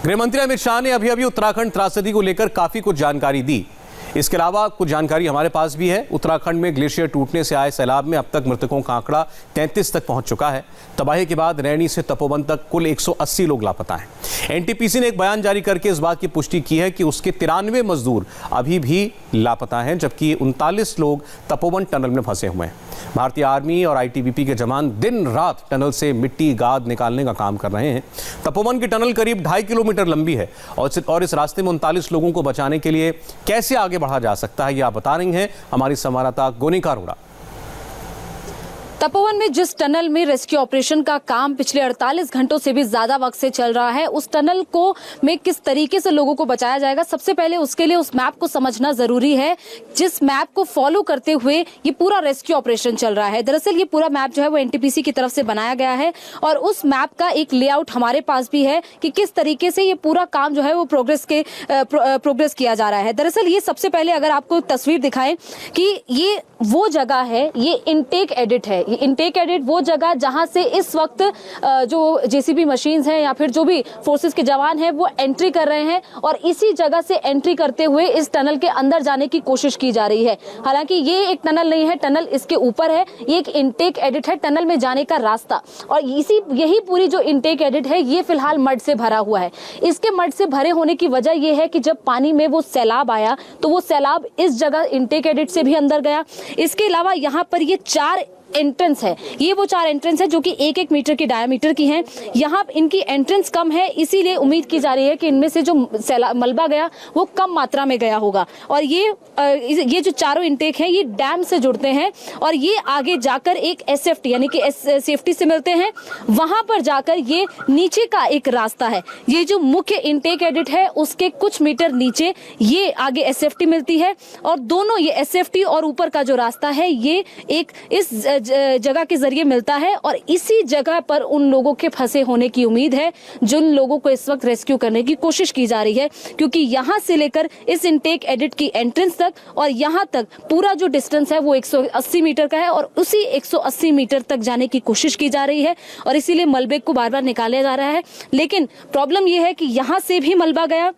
गृह मंत्री अमित शाह ने अभी उत्तराखंड त्रासदी को लेकर काफी कुछ जानकारी दी। इसके अलावा कुछ जानकारी हमारे पास भी है। उत्तराखंड में ग्लेशियर टूटने से आए सैलाब में अब तक मृतकों का आंकड़ा 33 तक पहुंच चुका है। तबाही के बाद रैनी से तपोवन तक कुल 180 लोग लापता हैं। एनटीपीसी ने एक बयान जारी करके इस बात की पुष्टि की है कि उसके 93 मजदूर अभी भी लापता हैं, जबकि 39 लोग तपोवन टनल में फंसे हुए हैं। भारतीय आर्मी और आईटीबीपी के जवान दिन रात टनल से मिट्टी गाद निकालने का काम कर रहे हैं। तपोवन की टनल करीब 2.5 किलोमीटर लंबी है और इस रास्ते में 39 लोगों को बचाने के लिए कैसे आगे बढ़ा जा सकता है, ये आप बता रही हैं हमारी संवाददाता गोनिका अरोड़ा। तपोवन में जिस टनल में रेस्क्यू ऑपरेशन का काम पिछले 48 घंटों से भी ज्यादा वक्त से चल रहा है, उस टनल को में किस तरीके से लोगों को बचाया जाएगा, सबसे पहले उसके लिए उस मैप को समझना जरूरी है, जिस मैप को फॉलो करते हुए ये पूरा रेस्क्यू ऑपरेशन चल रहा है। दरअसल ये पूरा मैप जो है वो एनटीपीसी की तरफ से बनाया गया है और उस मैप का एक लेआउट हमारे पास भी है कि किस तरीके से ये पूरा काम जो है वो प्रोग्रेस किया जा रहा है। दरअसल ये सबसे पहले अगर आपको तस्वीर दिखाएं कि ये वो जगह है, ये इनटेक एडिट है। ये इनटेक एडिट वो जगह जहां से इस वक्त जो जेसीबी मशीन्स हैं या फिर जो भी फोर्सेस के जवान हैं वो एंट्री कर रहे हैं और इसी जगह से एंट्री करते हुए इस टनल के अंदर जाने की कोशिश की जा रही है। हालांकि ये एक टनल नहीं है, टनल इसके ऊपर है। ये एक इनटेक एडिट है, टनल में जाने का रास्ता, और यही पूरी जो इनटेक एडिट है ये फिलहाल मड से भरा हुआ है। इसके मड से भरे होने की वजह यह है कि जब पानी में वो सैलाब आया तो वो सैलाब इस जगह इनटेक एडिट से भी अंदर गया। इसके अलावा यहाँ पर ये 4 एंट्रेंस है, ये वो 4 एंट्रेंस है जो कि 1-1 मीटर की डायमीटर की हैं। यहाँ इनकी एंट्रेंस कम है, इसीलिए उम्मीद की जा रही है कि इनमें से जो मलबा गया वो कम मात्रा में गया होगा। और ये जो चारों इंटेक हैं ये डैम से जुड़ते हैं और ये आगे जाकर एक एसएफटी यानी कि सेफ्टी से मिलते हैं। वहां पर जाकर ये नीचे का एक रास्ता है, ये जो मुख्य इंटेक एडिट है उसके कुछ मीटर नीचे ये आगे एसएफटी मिलती है और दोनों ये एसएफटी और ऊपर का जो रास्ता है ये एक इस जगह के जरिए मिलता है और इसी जगह पर उन लोगों के फंसे होने की उम्मीद है जिन लोगों को इस वक्त रेस्क्यू करने की कोशिश की जा रही है, क्योंकि यहां से लेकर इस इनटेक एडिट की एंट्रेंस तक और यहां तक पूरा जो डिस्टेंस है वो 180 मीटर का है और उसी 180 मीटर तक जाने की कोशिश की जा रही है और इसीलिए मलबे को बार बार निकाला जा रहा है। लेकिन प्रॉब्लम यह है कि यहां से भी मलबा गया,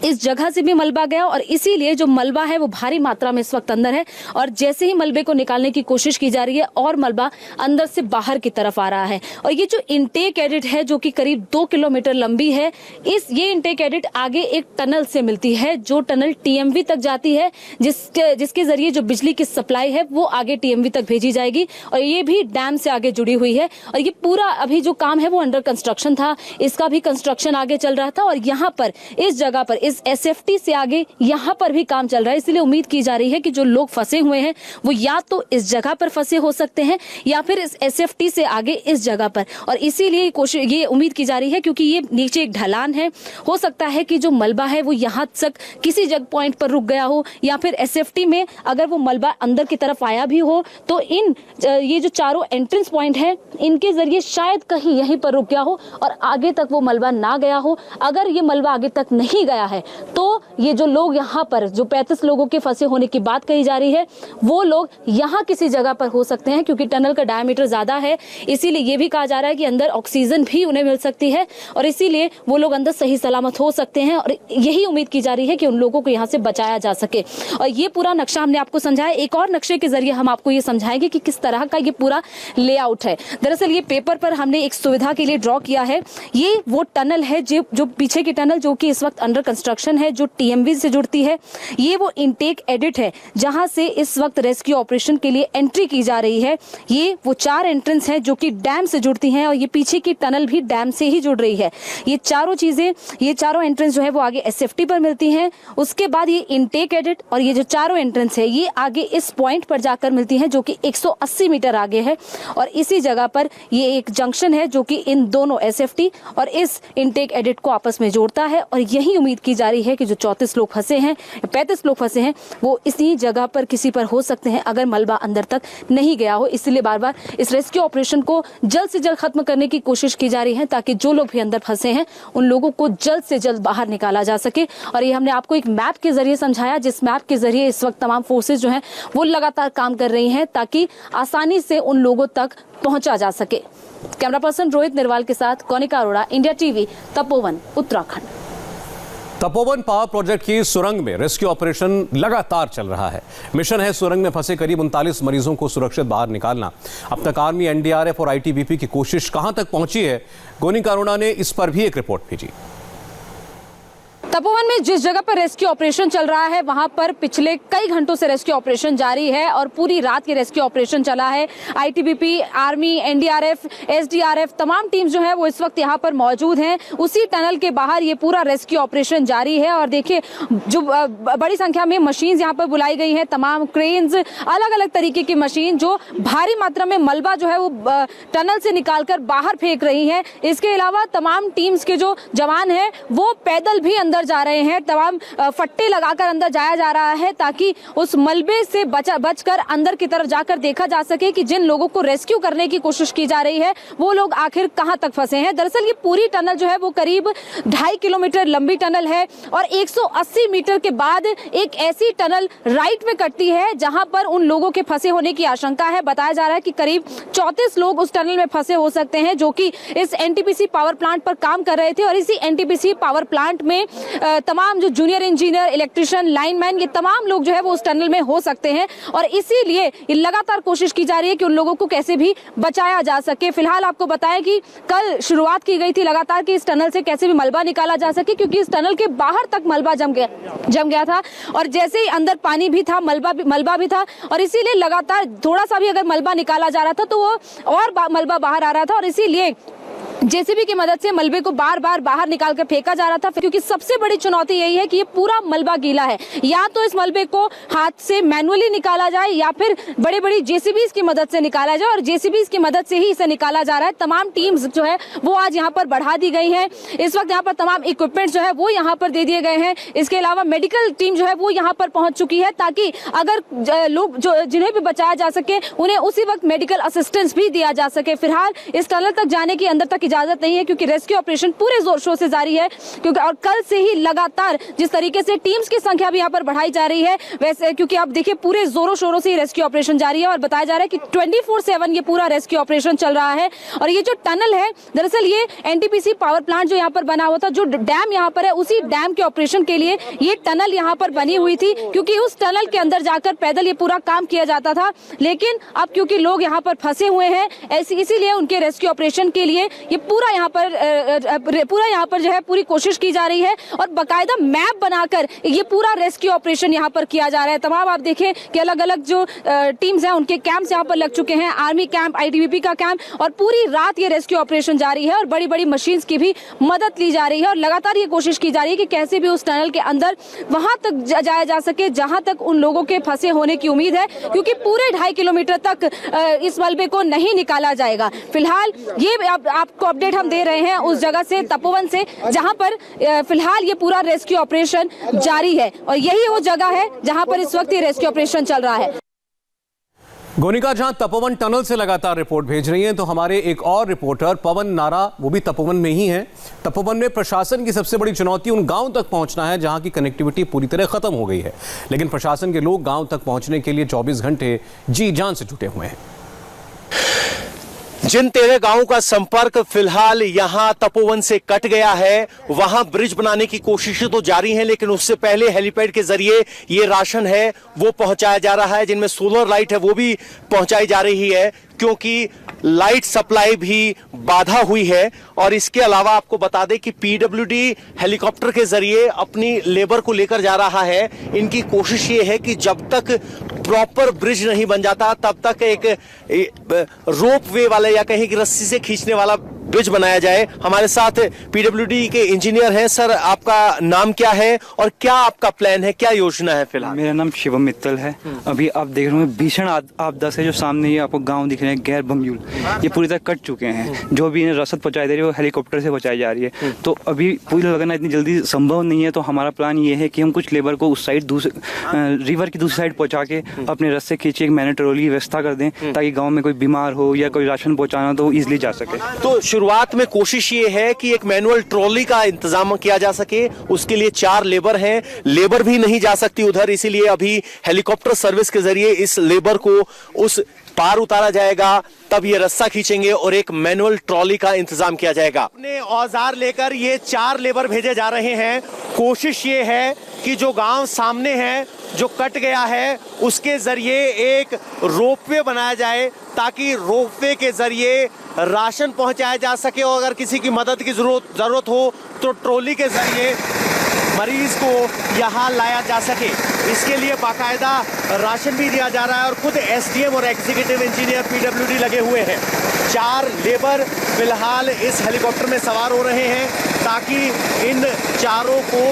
इस जगह से भी मलबा गया और इसीलिए जो मलबा है वो भारी मात्रा में इस वक्त अंदर है और जैसे ही मलबे को निकालने की कोशिश की जा रही है और मलबा अंदर से बाहर की तरफ आ रहा है। और ये जो इनटेक एडिट है जो कि करीब 2 किलोमीटर लंबी है, ये इनटेक एडिट आगे एक टनल से मिलती है जो टनल टीएमवी तक जाती है, जिसके जरिए जो बिजली की सप्लाई है वो आगे टीएमवी तक भेजी जाएगी और ये भी डैम से आगे जुड़ी हुई है। और ये पूरा अभी जो काम है वो अंडर कंस्ट्रक्शन था, इसका भी कंस्ट्रक्शन आगे चल रहा था और यहाँ पर इस जगह पर इस एसएफटी से आगे यहाँ पर भी काम चल रहा है। इसलिए उम्मीद की जा रही है कि जो लोग फंसे हुए हैं वो या तो इस जगह पर फंसे हो सकते हैं या फिर इस एसएफटी से आगे इस जगह पर, और इसीलिए ये उम्मीद की जा रही है क्योंकि ये नीचे एक ढलान है, हो सकता है कि जो मलबा है वो यहाँ तक किसी जगह पॉइंट पर रुक गया हो या फिर एसएफटी में अगर वो मलबा अंदर की तरफ आया भी हो तो ये जो चारों एंट्रेंस पॉइंट है इनके जरिए शायद कहीं यहीं पर रुक गया हो और आगे तक वो मलबा ना गया हो। अगर ये मलबा आगे तक नहीं गया है तो ये जो लोग यहाँ पर जो 35 लोगों के फंसे होने की बात कही जा रही है वो लोग यहाँ किसी जगह पर हो सकते हैं, क्योंकि टनल का डायमीटर ज्यादा है। इसीलिए ये भी कहा जा रहा है कि अंदर ऑक्सीजन भी उन्हें मिल सकती है और इसीलिए वो लोग अंदर सही सलामत हो सकते हैं और यही उम्मीद की जा रही है कि उन लोगों को यहाँ से बचाया जा सके। और ये पूरा नक्शा हमने आपको समझाया, एक और नक्शे के जरिए हम आपको ये समझाएंगे कि किस तरह का ये पूरा लेआउट है। दरअसल ये पेपर पर हमने एक सुविधा के लिए ड्रॉ किया है। ये वो टनल है जो पीछे की टनल जो कि इस वक्त अंडर कंस्ट्रक्शन है, जो टीएमवी से जुड़ती है। ये वो इनटेक एडिट है जहां से इस वक्त रेस्क्यू ऑपरेशन के लिए एंट्री की जा रही है। ये वो 4 एंट्रेंस हैं जो कि डैम से जुड़ती हैं और ये पीछे की टनल भी डैम से ही जुड़ रही है। ये चारों चीजें, ये चारों एंट्रेंस जो है वो आगे एसएफटी पर मिलती हैं। उसके बाद ये इनटेक एडिट और ये जो चारों एंट्रेंस है ये आगे इस पॉइंट पर जाकर मिलती हैं जो कि 180 मीटर आगे है और इसी जगह पर ये एक जंक्शन है जो कि इन दोनों एसएफटी और इस इनटेक एडिट को आपस में जोड़ता है और यही उम्मीद की जा रही है कि जो 34 लोग फंसे हैं, 35 लोग फंसे हैं, वो इसी जगह पर किसी पर हो सकते हैं अगर मलबा अंदर तक नहीं गया हो। इसलिए बार बार इस रेस्क्यू ऑपरेशन को जल्द से जल्द खत्म करने की कोशिश की जा रही है ताकि जो लोग भी अंदर फंसे हैं उन लोगों को जल्द से जल्द बाहर निकाला जा सके। और ये हमने आपको एक मैप के जरिए समझाया, जिस मैप के जरिए इस वक्त तमाम फोर्सेस जो हैं वो लगातार काम कर रही हैं ताकि आसानी से उन लोगों तक पहुंचा जा सके। कैमरा पर्सन रोहित निर्वाल के साथ Kaunika Arora, India TV, Tapovan, Uttarakhand. Tapovan power project की सुरंग में रेस्क्यू ऑपरेशन लगातार चल रहा है। मिशन है सुरंग में फंसे करीब 39 मरीजों को सुरक्षित बाहर निकालना। अब तक आर्मी, एनडीआरएफ और आईटीबीपी की कोशिश कहां तक पहुंची है, कौनिका अरोड़ा ने इस पर भी एक रिपोर्ट भेजी। तपोवन में जिस जगह पर रेस्क्यू ऑपरेशन चल रहा है वहां पर पिछले कई घंटों से रेस्क्यू ऑपरेशन जारी है और पूरी रात ये रेस्क्यू ऑपरेशन चला है। आईटीबीपी, आर्मी, एनडीआरएफ, एसडीआरएफ तमाम टीम्स जो है वो इस वक्त यहां पर मौजूद हैं। उसी टनल के बाहर ये पूरा रेस्क्यू ऑपरेशन जारी है और देखिए जो बड़ी संख्या में मशीन यहां पर बुलाई गई है, तमाम क्रेन्स, अलग अलग तरीके की मशीन जो भारी मात्रा में मलबा जो है वो टनल से निकालकर बाहर फेंक रही है। इसके अलावा तमाम टीम्स के जो जवान है वो पैदल भी अंदर जा रहे हैं, तमाम फट्टे लगाकर अंदर जाया जा रहा है ताकि उस मलबे से बचकर अंदर की तरफ जाकर देखा जा सके कि जिन लोगों को रेस्क्यू करने की कोशिश की जा रही है वो लोग आखिर कहां तक फंसे हैं। दरअसल ये पूरी टनल जो है वो करीब 2.5 किलोमीटर लंबी टनल है और 180 मीटर के बाद एक ऐसी टनल राइट में कटती है जहां पर उन लोगों के फंसे होने की आशंका है। बताया जा रहा है कि करीब 34 लोग उस टनल में फंसे हो सकते हैं जो कि इस एनटीपीसी पावर प्लांट पर काम कर रहे थे और इसी एनटीपीसी पावर प्लांट में तमाम जो जूनियर इंजीनियर, इलेक्ट्रिशियन, लाइनमैन, ये तमाम लोग जो है वो उस टनल में हो सकते हैं और इसीलिए लगातार कोशिश की जा रही है कि उन लोगों को कैसे भी बचाया जा सके। फिलहाल आपको बताएं कि कल शुरुआत की गई थी लगातार कि इस टनल से कैसे भी मलबा निकाला जा सके, क्योंकि इस टनल के बाहर तक मलबा जम गया था और जैसे ही अंदर पानी भी था, मलबा भी था और इसीलिए लगातार थोड़ा सा भी अगर मलबा निकाला जा रहा था तो वो और मलबा बाहर आ रहा था और इसीलिए जेसीबी की मदद से मलबे को बार बार बाहर निकाल कर फेंका जा रहा था, क्योंकि सबसे बड़ी चुनौती यही है कि ये पूरा मलबा गीला है। या तो इस मलबे को हाथ से मैनुअली निकाला जाए या फिर बड़ी बड़ी जेसीबीज की मदद से निकाला जाए और जेसीबीज की मदद से ही इसे निकाला जा रहा है। तमाम टीम्स जो है वो आज यहाँ पर बढ़ा दी गई है। इस वक्त यहाँ पर तमाम इक्विपमेंट जो है वो यहाँ पर दे दिए गए हैं। इसके अलावा मेडिकल टीम जो है वो यहाँ पर पहुंच चुकी है ताकि अगर लोग जो जिन्हें भी बचाया जा सके उन्हें उसी वक्त मेडिकल असिस्टेंस भी दिया जा सके। फिलहाल इस टनल तक जाने की अंदर तक इजाजत नहीं है क्योंकि रेस्क्यू ऑपरेशन पूरे जोर शोर से जारी है, क्योंकि और कल से ही लगातार जिस तरीके से टीम्स की संख्या भी यहाँ पर बढ़ाई जा रही है वैसे, क्योंकि आप देखिए पूरे जोरों शोरों से रेस्क्यू ऑपरेशन जारी है और बताया जा रहा है कि 24/7 ये पूरा रेस्क्यू ऑपरेशन चल रहा है। और ये जो टनल है दरअसल ये एनटीपीसी पावर प्लांट जो यहाँ पर बना हुआ था, जो डैम यहाँ पर है, उसी डैम के ऑपरेशन के लिए ये टनल यहाँ पर बनी हुई थी, क्योंकि उस टनल के अंदर जाकर पैदल ये पूरा काम किया जाता था। लेकिन अब क्योंकि लोग यहाँ पर फंसे हुए हैं इसीलिए उनके रेस्क्यू ऑपरेशन के लिए ये पूरा यहाँ पर जो है पूरी कोशिश की जा रही है और बाकायदा मैप बनाकर ये पूरा रेस्क्यू ऑपरेशन यहाँ पर किया जा रहा है। तमाम आप देखें कि अलग अलग जो टीम्स हैं उनके कैंप्स यहाँ पर लग चुके हैं, आर्मी कैंप, आईटीबीपी का कैंप, और पूरी रात ये रेस्क्यू ऑपरेशन जारी है और बड़ी बड़ी मशीन्स की भी मदद ली जा रही है और लगातार ये कोशिश की जा रही है कि कैसे भी उस टनल के अंदर वहां तक जाया जा सके जहां तक उन लोगों के फंसे होने की उम्मीद है, क्योंकि पूरे 2.5 किलोमीटर तक इस मलबे को नहीं निकाला जाएगा। फिलहाल ये आपको अपडेट हम दे रहे हैं उस जगह से, तपोवन से, जहां पर फिलहाल ये पूरा रेस्क्यू ऑपरेशन जारी है और यही वो जगह है जहां पर इस वक्त ये रेस्क्यू ऑपरेशन चल रहा है। गोनिका, जहां तपोवन टनल से लगातार रिपोर्ट भेज रही हैं, तो हमारे एक और रिपोर्टर पवन नारा वो भी तपोवन में ही हैं। तपोवन में प्रशासन की सबसे बड़ी चुनौती उन गांव तक पहुंचना है जहां की कनेक्टिविटी पूरी तरह खत्म हो गई है, लेकिन प्रशासन के लोग गांव तक पहुंचने के लिए 24 घंटे जी जान से जुटे हुए हैं। जिन 13 गांवों का संपर्क फिलहाल यहां तपोवन से कट गया है, वहां ब्रिज बनाने की कोशिशें तो जारी हैं, लेकिन उससे पहले हेलीपैड के जरिए ये राशन है वो पहुंचाया जा रहा है, जिनमें सोलर लाइट है वो भी पहुंचाई जा रही है, क्योंकि लाइट सप्लाई भी बाधा हुई है। और इसके अलावा आपको बता दें कि पीडब्ल्यूडी हेलीकॉप्टर के जरिए अपनी लेबर को लेकर जा रहा है। इनकी कोशिश ये है कि जब तक प्रॉपर ब्रिज नहीं बन जाता तब तक एक रोप वे वाला या कहीं की रस्सी से खींचने वाला ब्रिज बनाया जाए। हमारे साथ पीडब्ल्यूडी के इंजीनियर हैं। सर, आपका नाम क्या है और क्या आपका प्लान है, क्या योजना है फिलहाल? मेरा नाम शिवम मित्तल है। अभी आप देख रहे हैं भीषण आपदा से जो सामने ये आपको गांव दिख रहे हैं गैर भंग्यूल, ये पूरी तरह कट चुके हैं। जो भी इन्हें रसद पहुंचाई जा रही है वो हेलीकॉप्टर से पहुंचाई जा रही है। तो अभी पुल लगाना इतनी जल्दी संभव नहीं है। तो हमारा प्लान ये है कि हम कुछ लेबर को उस साइड रिवर की दूसरी साइड पहुंचा के अपने रस्से खींचे एक मैंने ट्रॉली की व्यवस्था कर दें, ताकि गाँव में कोई बीमार हो या कोई राशन पहुँचाना तो ईजिली जा सके। तो शुरुआत में कोशिश ये है कि एक मैनुअल ट्रॉली का इंतजाम किया जा सके। उसके लिए 4 लेबर हैं, लेबर भी नहीं जा सकती उधर, इसीलिए अभी हेलीकॉप्टर सर्विस के जरिए इस लेबर को उस पार उतारा जाएगा, तब ये रस्सा खींचेंगे और एक मैनुअल ट्रॉली का इंतजाम किया जाएगा। अपने औजार लेकर ये 4 लेबर भेजे जा रहे हैं। कोशिश ये है कि जो गांव सामने है, जो कट गया है, उसके जरिए एक रोपवे बनाया जाए, ताकि रोपवे के जरिए राशन पहुंचाया जा सके और अगर किसी की मदद की जरूरत हो तो ट्रॉली के जरिए मरीज को यहाँ लाया जा सके। इसके लिए बाकायदा राशन भी दिया जा रहा है और खुद एसडीएम और एग्जीक्यूटिव इंजीनियर पीडब्ल्यूडी लगे हुए हैं। 4 लेबर फिलहाल इस हेलीकॉप्टर में सवार हो रहे हैं, ताकि इन चारों को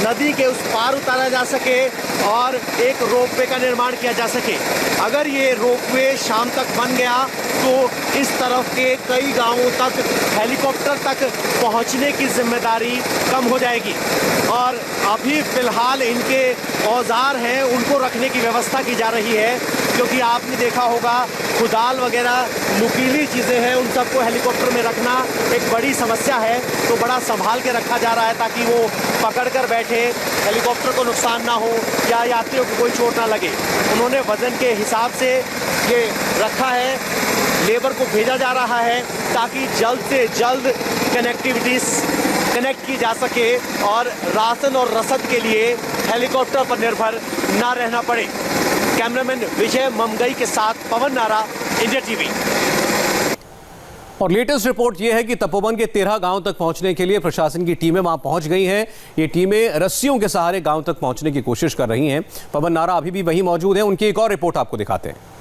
नदी के उस पार उतारा जा सके और एक रोपवे का निर्माण किया जा सके। अगर ये रोपवे शाम तक बन गया तो इस तरफ के कई गांवों तक हेलीकॉप्टर तक पहुंचने की जिम्मेदारी कम हो जाएगी। और अभी फिलहाल इनके औजार हैं, उनको रखने की व्यवस्था की जा रही है, क्योंकि आपने देखा होगा कुदाल वगैरह नुकीली चीज़ें हैं, उन सबको हेलीकॉप्टर में रखना एक बड़ी समस्या है। तो बड़ा संभाल के रखा जा रहा है, ताकि वो पकड़ कर बैठे, हेलीकॉप्टर को नुकसान ना हो या यात्रियों को कोई चोट ना लगे। उन्होंने वजन के हिसाब से ये रखा है, लेबर को भेजा जा रहा है, ताकि जल्द से जल्द कनेक्ट की जा सके और राशन और रसद के लिए हेलीकॉप्टर पर निर्भर ना रहना पड़े। कैमरामैन विजय ममगई के साथ पवन नारा, इंडिया टीवी। और लेटेस्ट रिपोर्ट यह है कि तपोवन के 13 गांव तक पहुंचने के लिए प्रशासन की टीमें वहां पहुंच गई हैं। ये टीमें रस्सियों के सहारे गांव तक पहुंचने की कोशिश कर रही हैं। पवन नारा अभी भी वहीं मौजूद हैं, उनकी एक और रिपोर्ट आपको दिखाते हैं।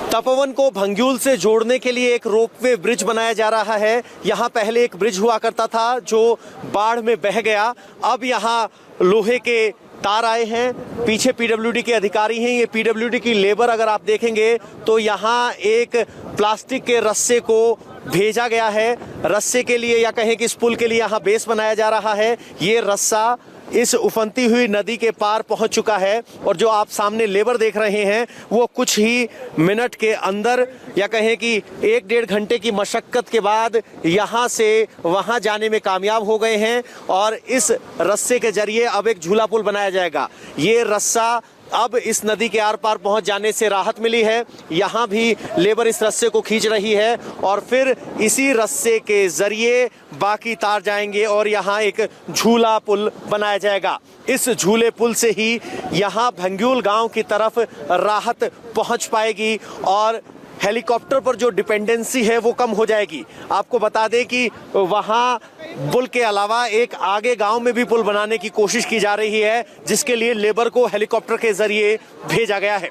तपोवन को भंग्यूल से जोड़ने के लिए एक रोपवे ब्रिज बनाया जा रहा है। यहाँ पहले एक ब्रिज हुआ करता था जो बाढ़ में बह गया। अब यहाँ लोहे के तार आए हैं, पीछे पीडब्ल्यूडी के अधिकारी हैं। ये पीडब्ल्यूडी की लेबर अगर आप देखेंगे तो यहाँ एक प्लास्टिक के रस्से को भेजा गया है। रस्से के लिए या कहें कि इस पुल के लिए यहाँ बेस बनाया जा रहा है। ये रस्सा इस उफनती हुई नदी के पार पहुंच चुका है और जो आप सामने लेबर देख रहे हैं वो कुछ ही मिनट के अंदर या कहें कि 1-1.5 घंटे की मशक्कत के बाद यहां से वहां जाने में कामयाब हो गए हैं और इस रस्से के जरिए अब एक झूला पुल बनाया जाएगा। ये रस्सा अब इस नदी के आर पार पहुंच जाने से राहत मिली है। यहाँ भी लेबर इस रस्से को खींच रही है और फिर इसी रस्से के जरिए बाकी तार जाएंगे और यहाँ एक झूला पुल बनाया जाएगा। इस झूले पुल से ही यहाँ भंग्यूल गांव की तरफ राहत पहुँच पाएगी और हेलीकॉप्टर पर जो डिपेंडेंसी है वो कम हो जाएगी। आपको बता दें कि वहाँ पुल के अलावा एक आगे गांव में भी पुल बनाने की कोशिश की जा रही है, जिसके लिए लेबर को हेलीकॉप्टर के जरिए भेजा गया है।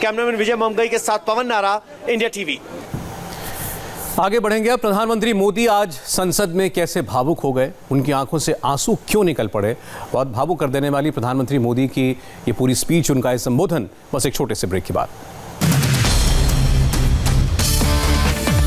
कैमरामैन विजय ममगई के साथ पवन नारा, इंडिया टीवी। आगे बढ़ेंगे। अब प्रधानमंत्री मोदी आज संसद में कैसे भावुक हो गए, उनकी आंखों से आंसू क्यों निकल पड़े, बहुत भावुक कर देने वाली प्रधानमंत्री मोदी की ये पूरी स्पीच, उनका ये संबोधन, बस एक छोटे से ब्रेक के बाद।